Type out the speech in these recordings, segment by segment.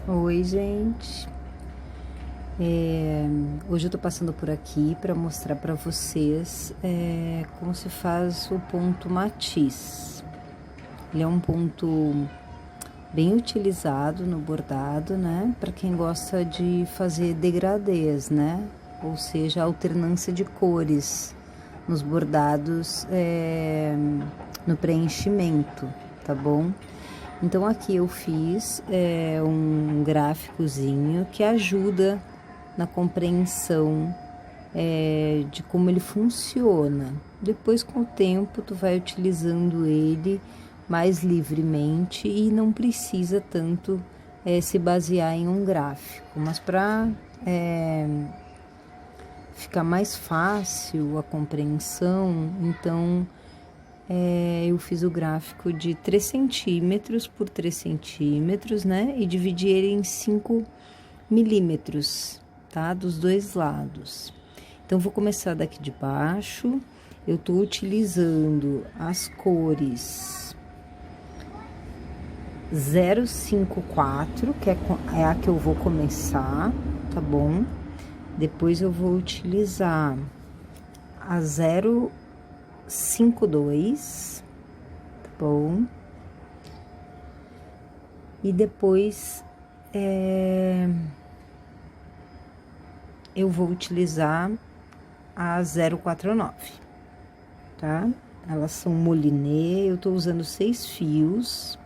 Oi, gente. Hoje eu tô passando por aqui para mostrar para vocês como se faz o ponto matiz. Ele é um ponto bem utilizado no bordado, né? Para quem gosta de fazer degradês, né? Ou seja, alternância de cores nos bordados no preenchimento, tá bom? Então aqui eu fiz um gráficozinho que ajuda na compreensão de como ele funciona. Depois, com o tempo, tu vai utilizando ele mais livremente e não precisa tanto se basear em um gráfico. Mas para ficar mais fácil a compreensão, então eu fiz o gráfico de 3 centímetros por 3 centímetros, né? E dividi ele em 5 milímetros, tá? Dos dois lados. Então, vou começar daqui de baixo. Eu tô utilizando as cores 054, que é a que eu vou começar, tá bom? Depois eu vou utilizar a 052, tá bom? E depois eu vou utilizar a 049, tá? Elas são moliné, eu tô usando 6 fios.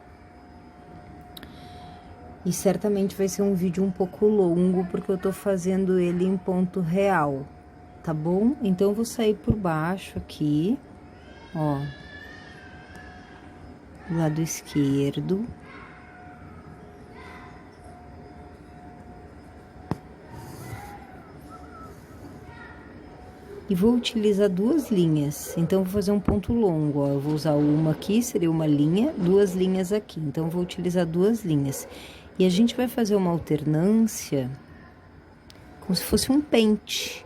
E certamente vai ser um vídeo um pouco longo, porque eu tô fazendo ele em ponto real, tá bom? Então, eu vou sair por baixo aqui, ó, do lado esquerdo. E vou utilizar 2 linhas, então vou fazer um ponto longo, ó. Eu vou usar uma aqui, seria uma linha, 2 linhas aqui, então vou utilizar 2 linhas. E a gente vai fazer uma alternância, como se fosse um pente.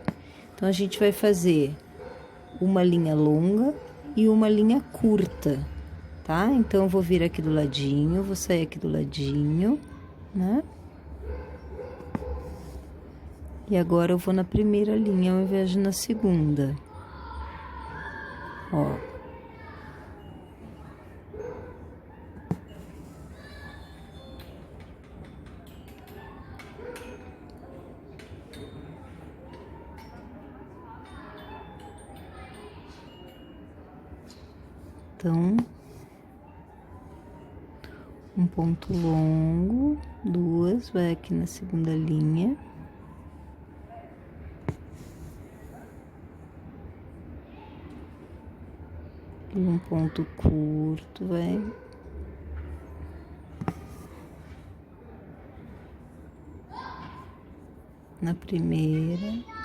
Então, a gente vai fazer uma linha longa e uma linha curta, tá? Então, eu vou vir aqui do ladinho, vou sair aqui do ladinho, né? E agora eu vou na primeira linha ao invés de na segunda. Ó. Então, um ponto longo, 2, vai aqui na segunda linha. E um ponto curto, vai na primeira.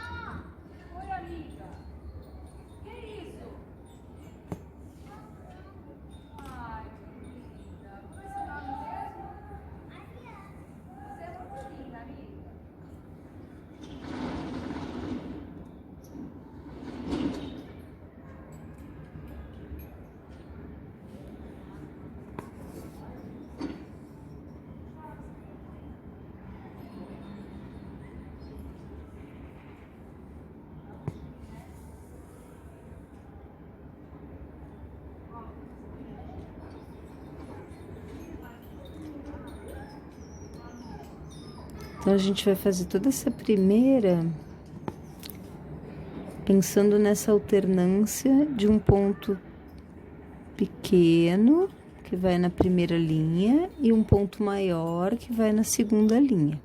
Então, a gente vai fazer toda essa primeira pensando nessa alternância de um ponto pequeno, que vai na primeira linha, e um ponto maior, que vai na segunda linha.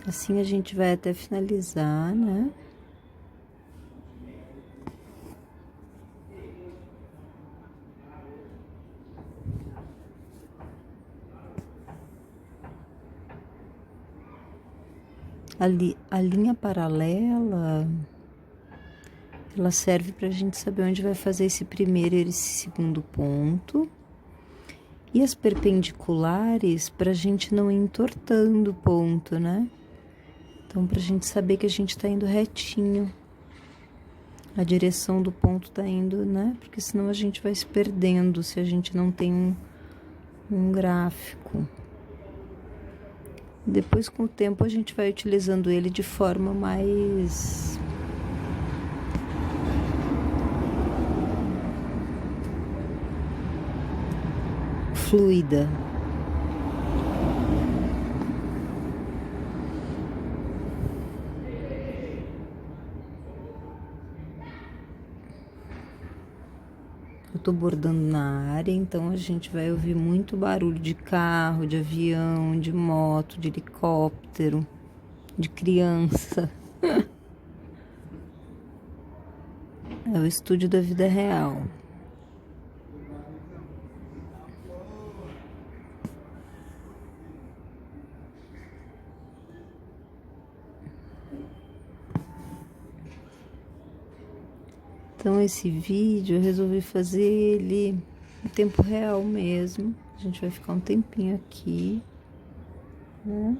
Assim a gente vai até finalizar, né? A linha paralela, ela serve para a gente saber onde vai fazer esse primeiro e esse segundo ponto. E as perpendiculares, para a gente não ir entortando o ponto, né? Então, para a gente saber que a gente tá indo retinho. A direção do ponto tá indo, né? Porque senão a gente vai se perdendo se a gente não tem um gráfico. Depois, com o tempo, a gente vai utilizando ele de forma mais fluida. Eu tô bordando na área, então a gente vai ouvir muito barulho de carro, de avião, de moto, de helicóptero, de criança. É o estúdio da vida real. Então esse vídeo eu resolvi fazer ele em tempo real mesmo. A gente vai ficar um tempinho aqui, né?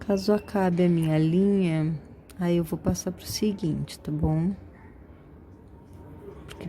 Caso acabe a minha linha, aí eu vou passar pro seguinte, tá bom? Porque...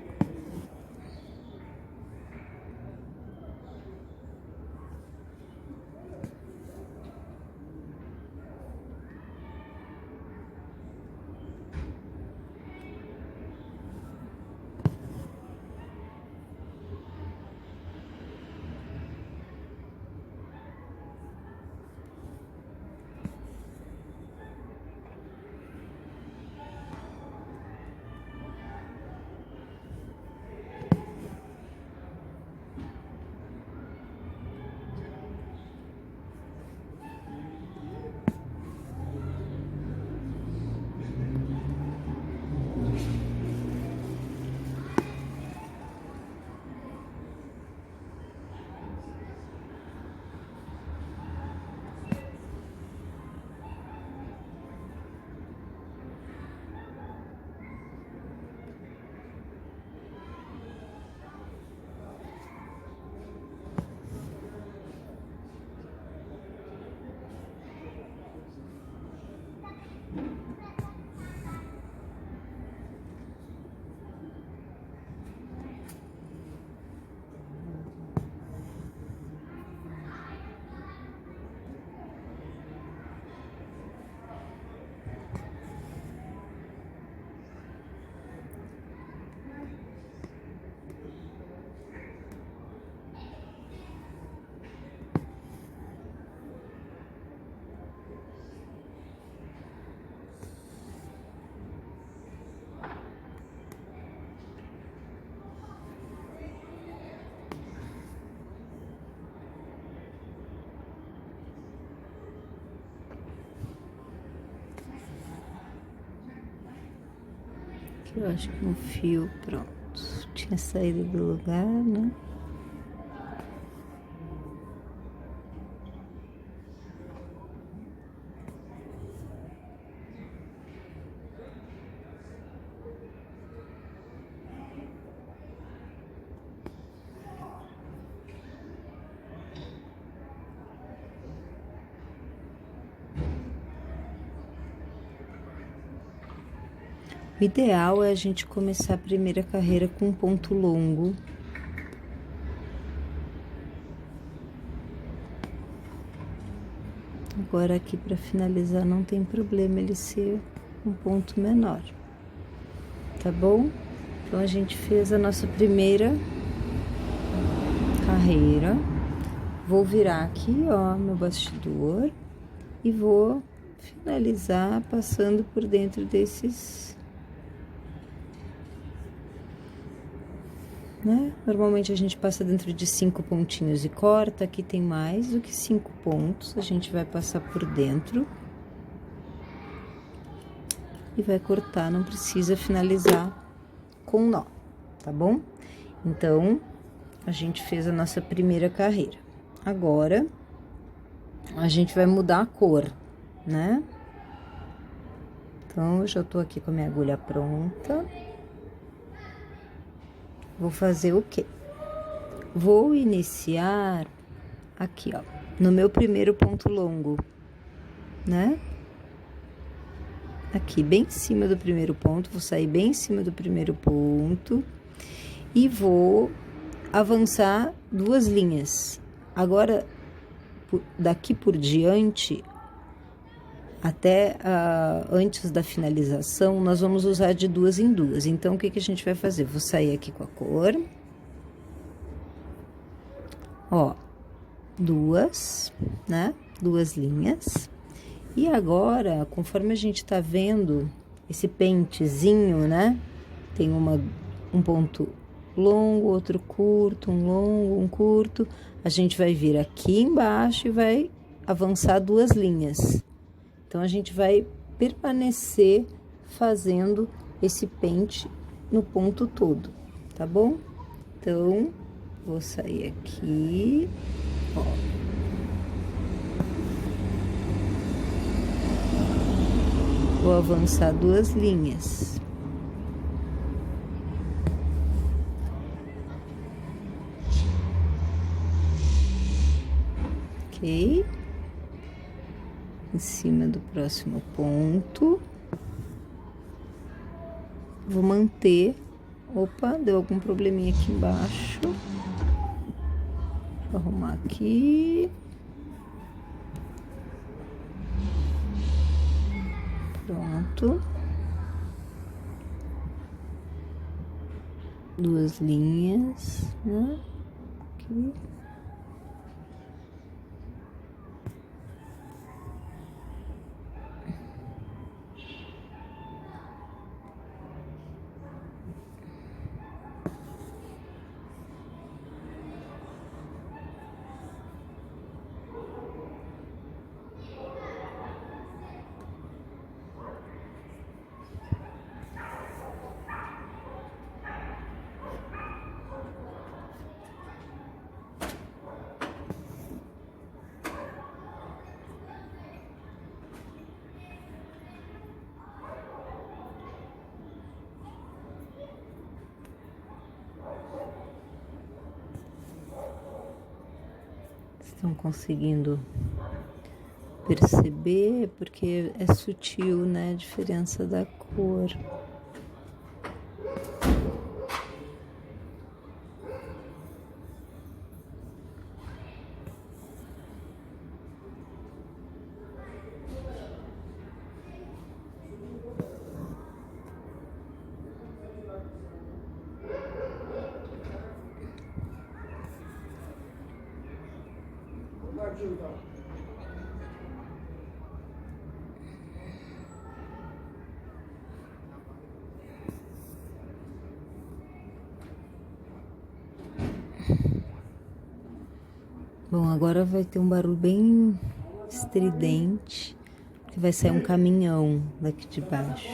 Eu acho que um fio, pronto, tinha saído do lugar, né? O ideal é a gente começar a primeira carreira com um ponto longo. Agora aqui para finalizar não tem problema ele ser um ponto menor, tá bom? Então a gente fez a nossa primeira carreira. Vou virar aqui, ó, meu bastidor e vou finalizar passando por dentro desses, né? Normalmente a gente passa dentro de 5 pontinhos e corta, aqui tem mais do que 5 pontos, a gente vai passar por dentro e vai cortar, não precisa finalizar com nó, tá bom? Então, a gente fez a nossa primeira carreira. Agora, a gente vai mudar a cor, né? Então, eu já tô aqui com a minha agulha pronta. Vou fazer o quê? Vou iniciar aqui, ó, no meu primeiro ponto longo, né? Aqui, bem em cima do primeiro ponto, vou sair bem em cima do primeiro ponto e vou avançar 2 linhas. Agora, daqui por diante, até antes da finalização, nós vamos usar de 2 em 2. Então, o que que a gente vai fazer? Vou sair aqui com a cor. Ó, 2, né? 2 linhas. E agora, conforme a gente tá vendo esse pentezinho, né? Tem um ponto longo, outro curto, um longo, um curto. A gente vai vir aqui embaixo e vai avançar 2 linhas. Então, a gente vai permanecer fazendo esse pente no ponto todo, tá bom? Então, vou sair aqui, ó. Vou avançar 2 linhas. Ok? Em cima do próximo ponto. Vou manter. Opa, deu algum probleminha aqui embaixo. Vou arrumar aqui. Pronto. 2 linhas, né? Aqui. Estão conseguindo perceber? Porque é sutil, né? A diferença da cor. Bom, agora vai ter um barulho bem estridente, que vai sair um caminhão daqui de baixo.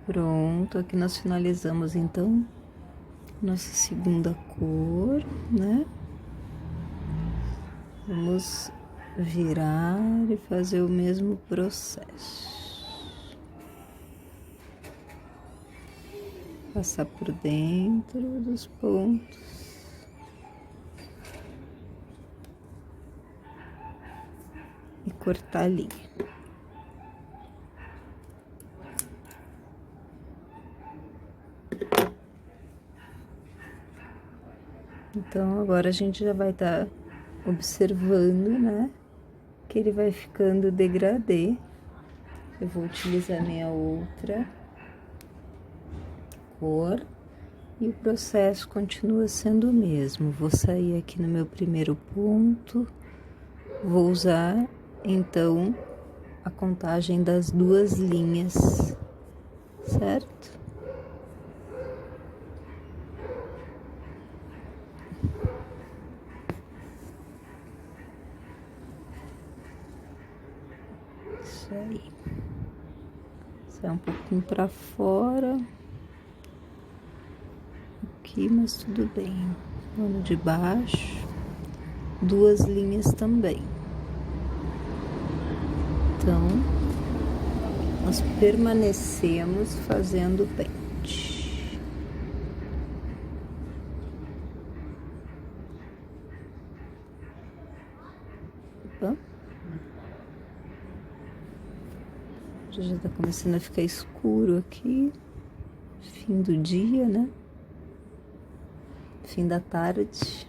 Pronto, aqui nós finalizamos então nossa segunda cor, né? Vamos virar e fazer o mesmo processo. Passar por dentro dos pontos. E cortar a linha. Então, agora a gente já vai estar observando, né, que ele vai ficando degradê. Eu vou utilizar minha outra cor e o processo continua sendo o mesmo. Vou sair aqui no meu primeiro ponto, vou usar, então, a contagem das 2 linhas, certo? Isso aí. Sai um pouquinho pra fora. Aqui, mas tudo bem. Pano de baixo. 2 linhas também. Então, nós permanecemos fazendo pente. Opa. Já tá começando a ficar escuro aqui. Fim do dia, né? Fim da tarde.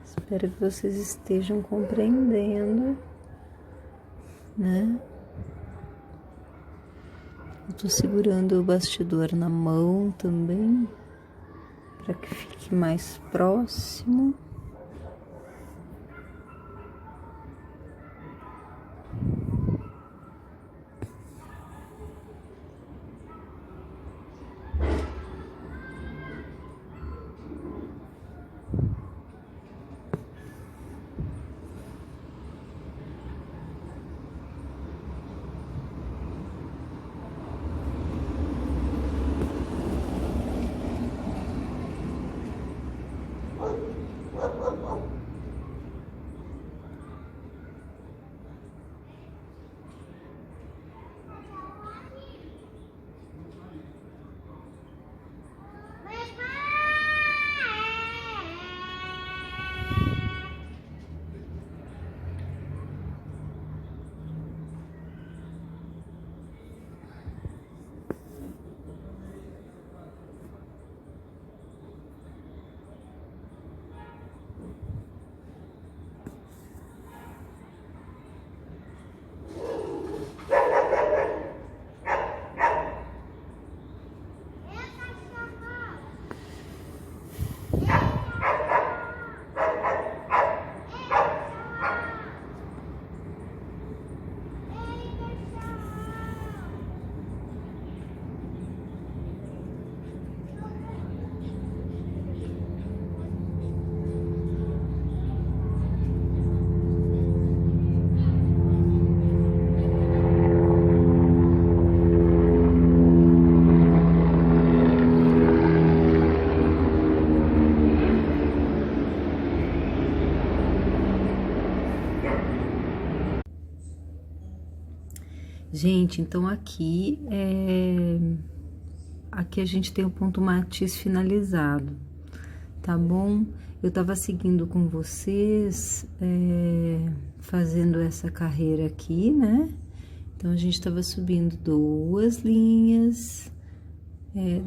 Espero que vocês estejam compreendendo, né? Eu tô segurando o bastidor na mão também, para que fique mais próximo. Gente, então aqui a gente tem o ponto matiz finalizado, tá bom? Eu tava seguindo com vocês, fazendo essa carreira aqui, né? Então, a gente tava subindo 2 linhas,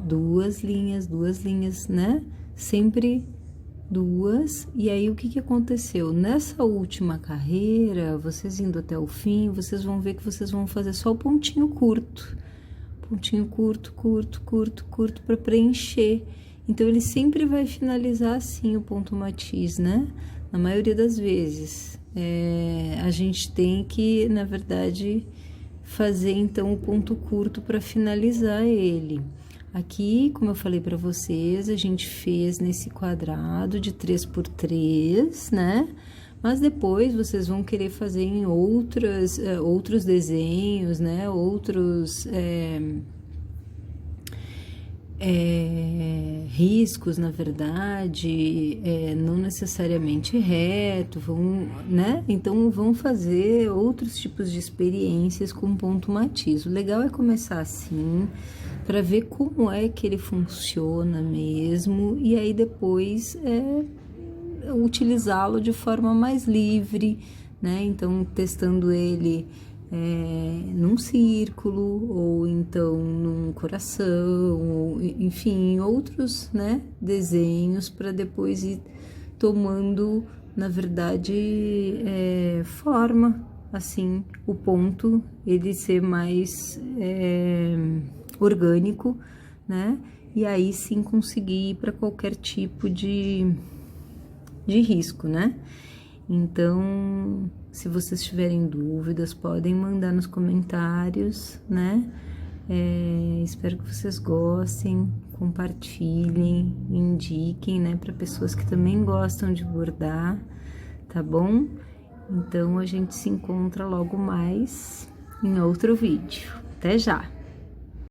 2 linhas, 2 linhas, né? Sempre duas, e aí o que que aconteceu? Nessa última carreira, vocês indo até o fim, vocês vão ver que vocês vão fazer só o pontinho curto. Pontinho curto, curto, curto, curto para preencher. Então, ele sempre vai finalizar assim o ponto matiz, né? Na maioria das vezes. A gente tem que, na verdade, fazer então o ponto curto para finalizar ele. Aqui, como eu falei para vocês, a gente fez nesse quadrado de 3x3, né? Mas depois vocês vão querer fazer em outros desenhos, né? Outros riscos, na verdade, não necessariamente reto, né? Então, vão fazer outros tipos de experiências com ponto matiz. O legal é começar assim, para ver como é que ele funciona mesmo, e aí depois utilizá-lo de forma mais livre, né? Então, testando ele num círculo, ou então num coração, ou, enfim, outros, né, desenhos, para depois ir tomando, na verdade, forma, assim, o ponto ele ser mais orgânico, né? E aí sim conseguir ir para qualquer tipo de risco, né? Então, se vocês tiverem dúvidas, podem mandar nos comentários, né? Espero que vocês gostem, compartilhem, indiquem, né, para pessoas que também gostam de bordar, tá bom? Então, a gente se encontra logo mais em outro vídeo. Até já!